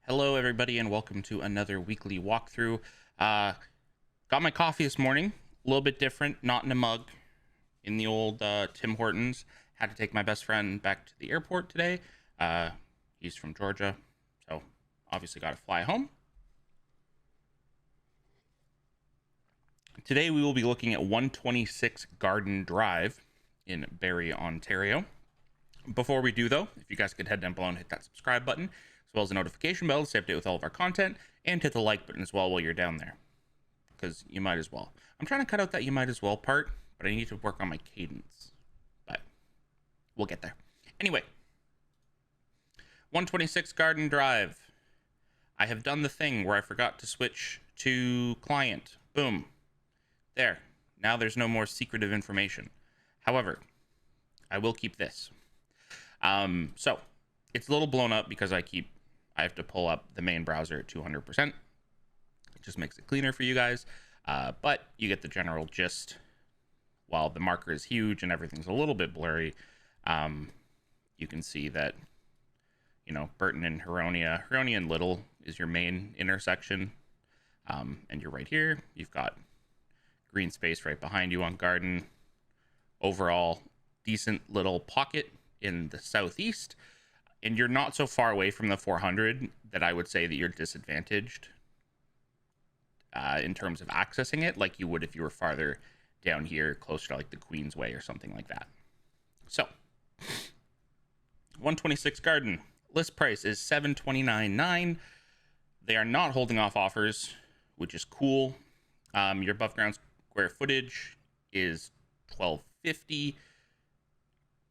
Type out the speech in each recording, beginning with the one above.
Hello, everybody, and welcome to another weekly walkthrough. Got my coffee this morning, a little bit different, not in a mug, in the old Tim Hortons. Had to take my best friend back to the airport today. He's from Georgia, so obviously got to fly home. Today we will be looking at 126 Garden Drive in Barrie, Ontario. Before we do, though, if you guys could head down below and hit that subscribe button, as well as the notification bell to stay updated with all of our content, and hit the like button as well while you're down there, because you might as well. I'm trying to cut out that you might as well part, but I need to work on my cadence. But we'll get there. Anyway, 126 Garden Drive. I have done the thing where I forgot to switch to client. Boom. There. Now there's no more secretive information. However, I will keep this. So it's a little blown up because I have to pull up the main browser at 200%. It just makes it cleaner for you guys. But you get the general gist. While the marker is huge and everything's a little bit blurry, you can see that, Burton and Huronia and Little is your main intersection. And you're right here. You've got green space right behind you on Garden. Overall, decent little pocket in the southeast, and you're not so far away from the 400 that I would say that you're disadvantaged in terms of accessing it, like you would if you were farther down here, closer to like the Queensway or something like that. So, 126 Garden list price is $729.9. They are not holding off offers, which is cool. Your above ground square footage is $1,250.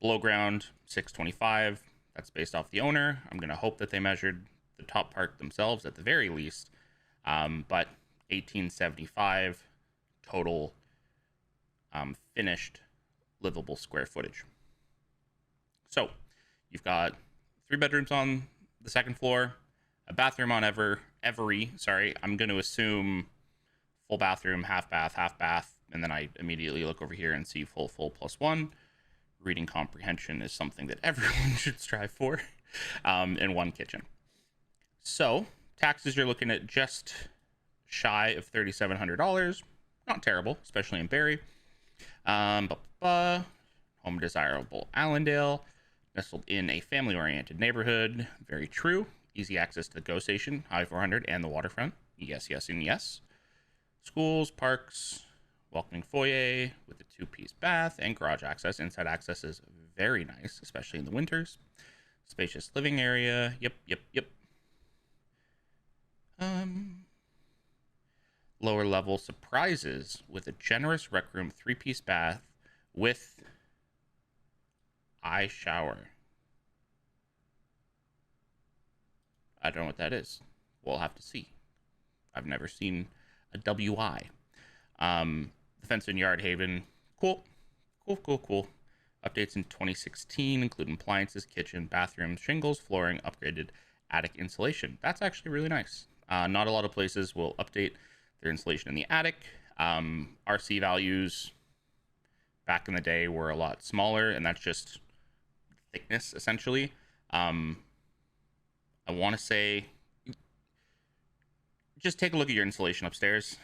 Below ground, $625. That's based off the owner. I'm going to hope that they measured the top part themselves at the very least. But $1,875 total finished livable square footage. So you've got 3 bedrooms on the second floor, a bathroom on every. I'm going to assume full bathroom, half bath, and then I immediately look over here and see full plus one. Reading comprehension is something that everyone should strive for, and 1 kitchen. So taxes, you're looking at just shy of $3,700. Not terrible, especially in Barrie. Home desirable Allendale, nestled in a family-oriented neighborhood. Very true. Easy access to the GO station, Highway 400, and the waterfront. Yes, and yes. Schools, parks, welcoming foyer with a 2-piece bath and garage access. Inside access is very nice, especially in the winters. Spacious living area. Yep. Lower level surprises with a generous rec room, 3-piece bath with eye shower. I don't know what that is. We'll have to see. I've never seen a WI. The fence in Yard Haven, cool. Updates in 2016, including appliances, kitchen, bathrooms, shingles, flooring, upgraded attic insulation. That's actually really nice. Not a lot of places will update their insulation in the attic. RC values back in the day were a lot smaller, and that's just thickness, essentially. I want to say, just take a look at your insulation upstairs.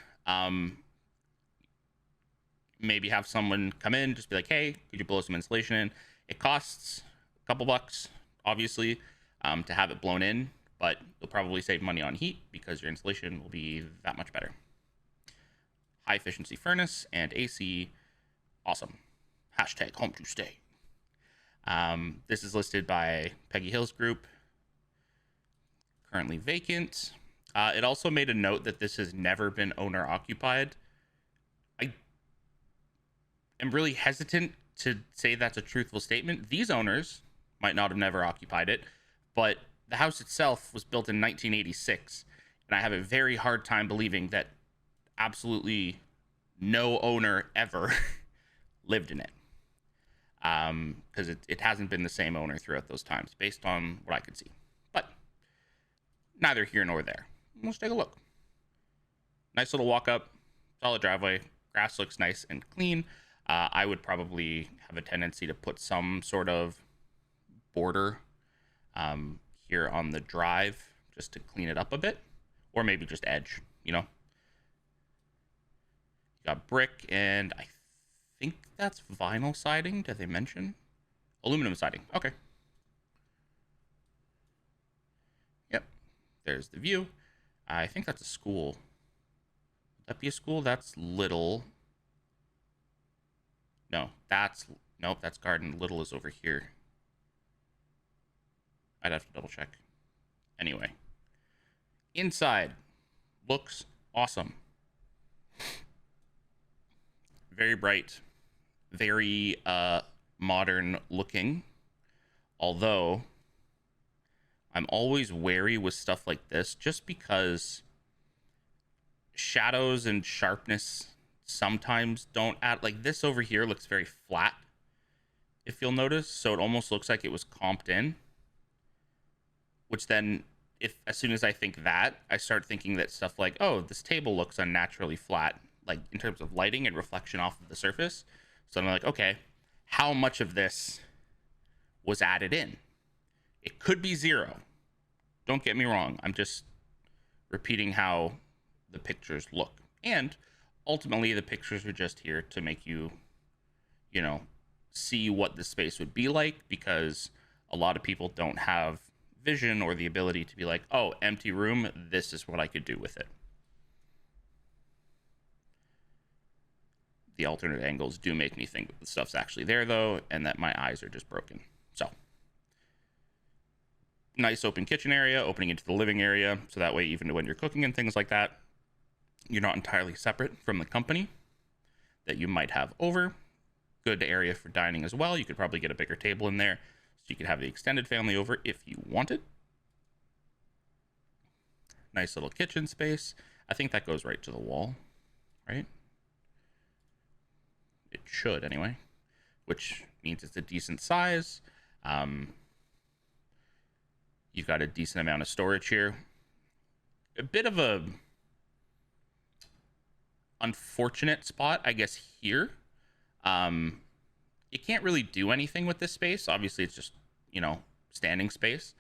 Maybe have someone come in, just be like, hey, could you blow some insulation in? It costs a couple bucks, obviously, to have it blown in, but you'll probably save money on heat because your insulation will be that much better. High efficiency furnace and AC, awesome. Hashtag home to stay. This is listed by Peggy Hills Group, currently vacant. It also made a note that this has never been owner occupied. I'm really hesitant to say that's a truthful statement. These owners might not have never occupied it, but the house itself was built in 1986, and I have a very hard time believing that absolutely no owner ever lived in it, because it hasn't been the same owner throughout those times, based on what I could see. But neither here nor there. Let's take a look. Nice little walk up, solid driveway, grass looks nice and clean. I would probably have a tendency to put some sort of border here on the drive just to clean it up a bit, or maybe just edge, you know. You got brick, and I think that's vinyl siding. Did they mention aluminum siding? Okay. Yep. There's the view. I think that's a school. Would that be a school? That's Little. No, nope, that's Garden. Little is over here. I'd have to double check. Anyway, inside looks awesome. Very bright, very modern looking. Although I'm always wary with stuff like this just because shadows and sharpness sometimes don't add. Like this over here looks very flat, if you'll notice, so it almost looks like it was comped in, which then, if as soon as I think that, I start thinking that stuff like, oh, this table looks unnaturally flat, like in terms of lighting and reflection off of the surface. So I'm like, okay, how much of this was added in? It could be zero. Don't get me wrong. I'm just repeating how the pictures look. And ultimately, the pictures are just here to make you, you know, see what the space would be like, because a lot of people don't have vision or the ability to be like, oh, empty room, this is what I could do with it. The alternate angles do make me think that the stuff's actually there, though, and that my eyes are just broken. So, nice open kitchen area, opening into the living area, so that way, even when you're cooking and things like that, you're not entirely separate from the company that you might have over. Good area for dining as well. You could probably get a bigger table in there, so you could have the extended family over if you wanted. Nice little kitchen space. I think that goes right to the wall, right? It should, anyway, which means it's a decent size. You've got a decent amount of storage here. A bit of a unfortunate spot, I guess, here. You can't really do anything with this space. Obviously, it's just, you know, standing space.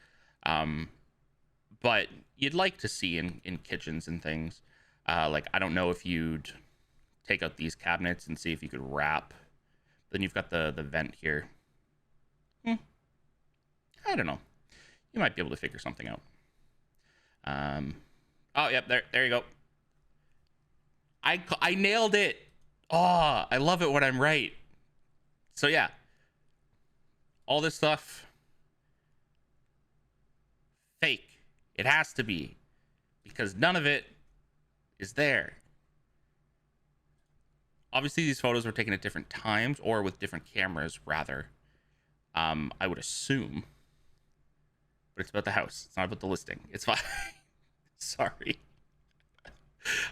But you'd like to see in kitchens and things. Like, I don't know if you'd take out these cabinets and see if you could wrap. Then you've got the vent here. I don't know. You might be able to figure something out. Oh, yep, there you go. I nailed it. Oh, I love it when I'm right. So yeah, all this stuff, fake. It has to be, because none of it is there. Obviously, these photos were taken at different times, or with different cameras, rather. I would assume. But it's about the house. It's not about the listing. It's fine. Sorry.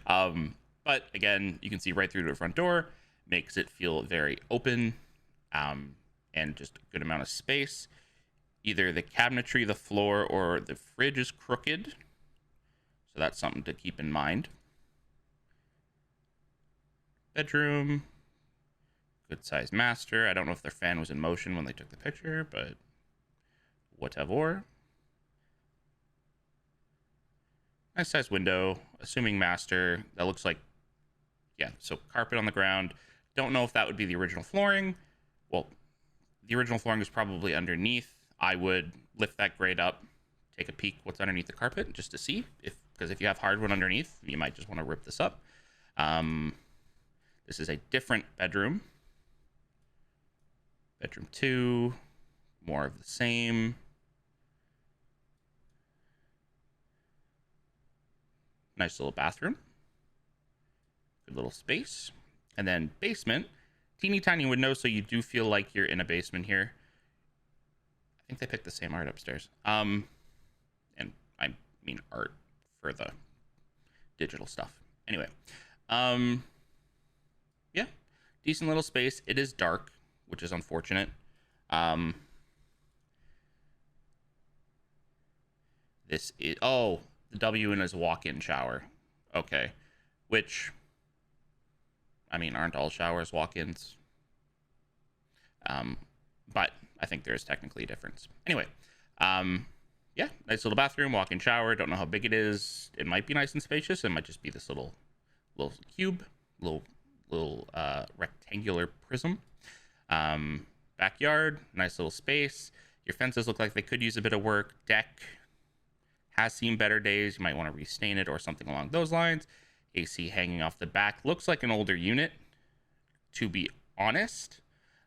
But again, you can see right through to the front door. Makes it feel very open, and just a good amount of space. Either the cabinetry, the floor, or the fridge is crooked. So that's something to keep in mind. Bedroom. Good sized master. I don't know if their fan was in motion when they took the picture, but whatever. Nice sized window. Assuming master. That looks like, yeah, so carpet on the ground. Don't know if that would be the original flooring. Well, the original flooring is probably underneath. I would lift that grade up, take a peek what's underneath the carpet just to see, because if you have hardwood underneath, you might just want to rip this up. This is a different bedroom. Bedroom 2, more of the same. Nice little bathroom. Good little space. And then basement, teeny tiny window, so you do feel like you're in a basement here. I think they picked the same art upstairs. And I mean art for the digital stuff. Anyway, yeah, decent little space. It is dark, which is unfortunate. This is, oh, the W in is walk-in shower. Okay, which, I mean, aren't all showers walk-ins? But I think there is technically a difference. Anyway, yeah, nice little bathroom, walk-in shower. Don't know how big it is. It might be nice and spacious. It might just be this little cube, little rectangular prism. Backyard, nice little space. Your fences look like they could use a bit of work. Deck has seen better days. You might want to restain it or something along those lines. AC hanging off the back. Looks like an older unit, to be honest.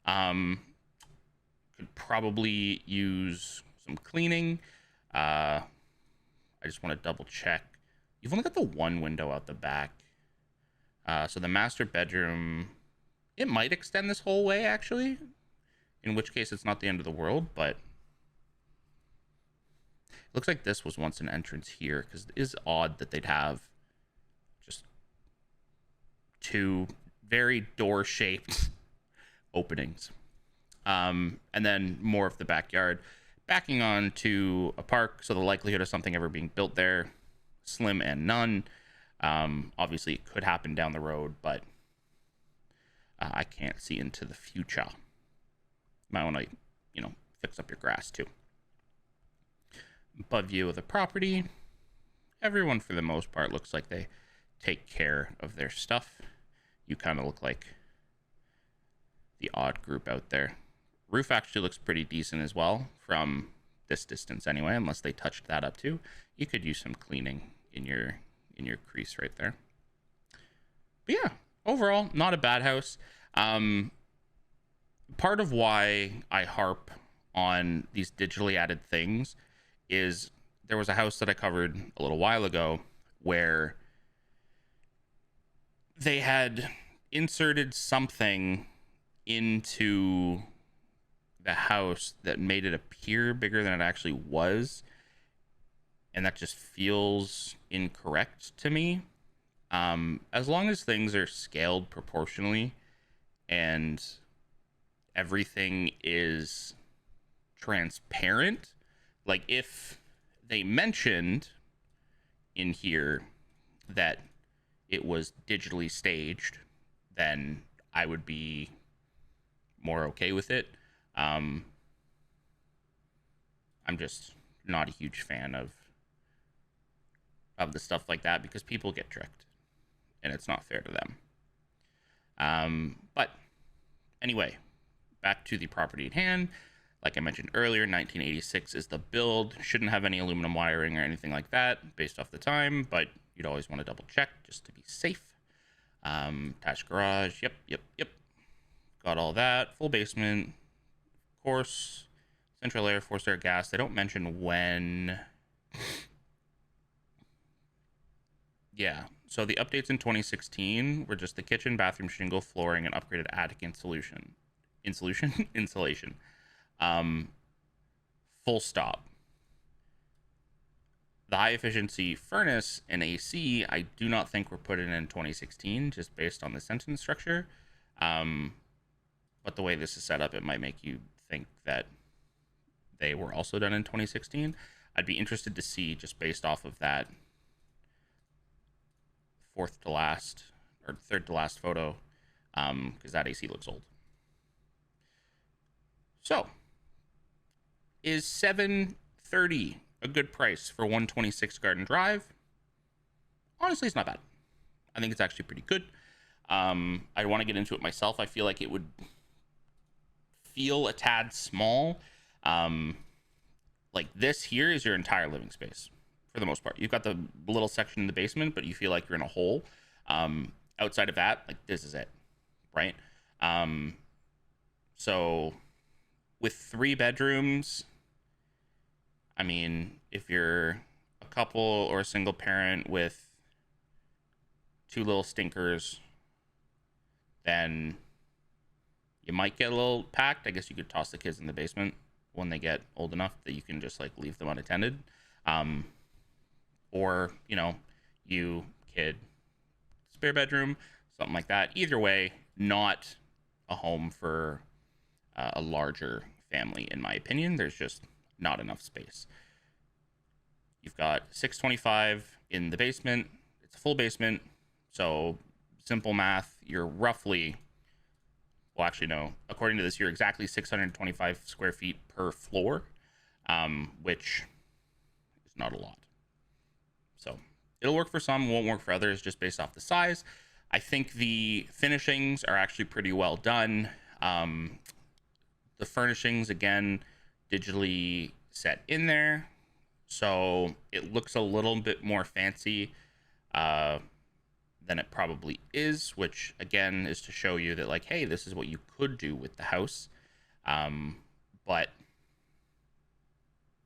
Could probably use some cleaning. I just want to double check. You've only got the one window out the back. So the master bedroom, it might extend this whole way, actually. In which case, it's not the end of the world, but it looks like this was once an entrance here, because it is odd that they'd have just two very door-shaped openings. And then more of the backyard. Backing on to a park, so the likelihood of something ever being built there, slim and none. Obviously, it could happen down the road, but I can't see into the future. Might want to, fix up your grass too. Above view of the property. Everyone, for the most part, looks like they take care of their stuff. You kind of look like the odd group out there. Roof actually looks pretty decent as well from this distance anyway, unless they touched that up too. You could use some cleaning in your crease right there. But yeah, overall, not a bad house. Part of why I harp on these digitally added things is there was a house that I covered a little while ago where they had inserted something into the house that made it appear bigger than it actually was, and that just feels incorrect to me. As long as things are scaled proportionally and everything is transparent, like if they mentioned in here that it was digitally staged, then I would be more okay with it. I'm just not a huge fan of the stuff like that, because people get tricked and it's not fair to them. But anyway, back to the property at hand. Like I mentioned earlier, 1986 is the build. Shouldn't have any aluminum wiring or anything like that based off the time, but you'd always want to double check just to be safe. Attached garage. Yep. Got all that. Full basement. Of course. Central air, forced air gas. They don't mention when. Yeah. So the updates in 2016 were just the kitchen, bathroom shingle, flooring, and upgraded attic insulation. Insulation. Full stop. The high efficiency furnace and AC, I do not think were put in 2016, just based on the sentence structure. But the way this is set up, it might make you think that they were also done in 2016. I'd be interested to see, just based off of that third to last photo, because that AC looks old. So, is $730 a good price for 126 Garden Drive? Honestly, it's not bad. I think it's actually pretty good. I want to get into it myself. I feel like it would feel a tad small. Like this here is your entire living space for the most part. You've got the little section in the basement, but you feel like you're in a hole. Outside of that, like this is it, right? So with 3 bedrooms, I mean, if you're a couple or a single parent with 2 little stinkers, then you might get a little packed. I guess you could toss the kids in the basement when they get old enough that you can just like leave them unattended. Or, you kid, spare bedroom, something like that. Either way, not a home for a larger family, in my opinion. There's just not enough space. You've got 625 in the basement. It's a full basement. So simple math, you're roughly, well, actually, no, according to this, you're exactly 625 square feet per floor, which is not a lot. So it'll work for some, won't work for others, just based off the size. I think the finishings are actually pretty well done. The furnishings, again, digitally set in there, so it looks a little bit more fancy than it probably is, which again is to show you that, like, hey, this is what you could do with the house. But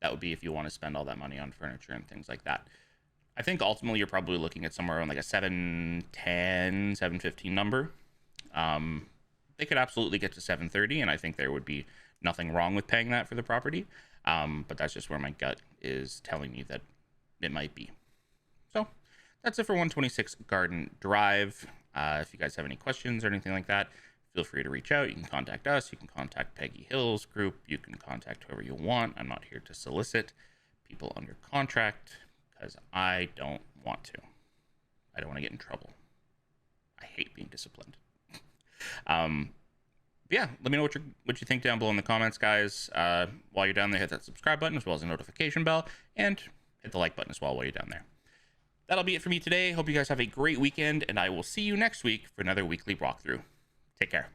that would be if you want to spend all that money on furniture and things like that. I think ultimately you're probably looking at somewhere around like a 710, 715 number. They could absolutely get to 730, and I think there would be nothing wrong with paying that for the property. But that's just where my gut is telling me that it might be. So that's it for 126 Garden Drive. If you guys have any questions or anything like that, feel free to reach out. You can contact us. You can contact Peggy Hill's group. You can contact whoever you want. I'm not here to solicit people under contract because I don't want to. I don't want to get in trouble. I hate being disciplined. Yeah, let me know what you think down below in the comments, guys. While you're down there, hit that subscribe button as well as the notification bell, and hit the like button as well while you're down there. That'll be it for me today. Hope you guys have a great weekend, and I will see you next week for another weekly walkthrough. Take care.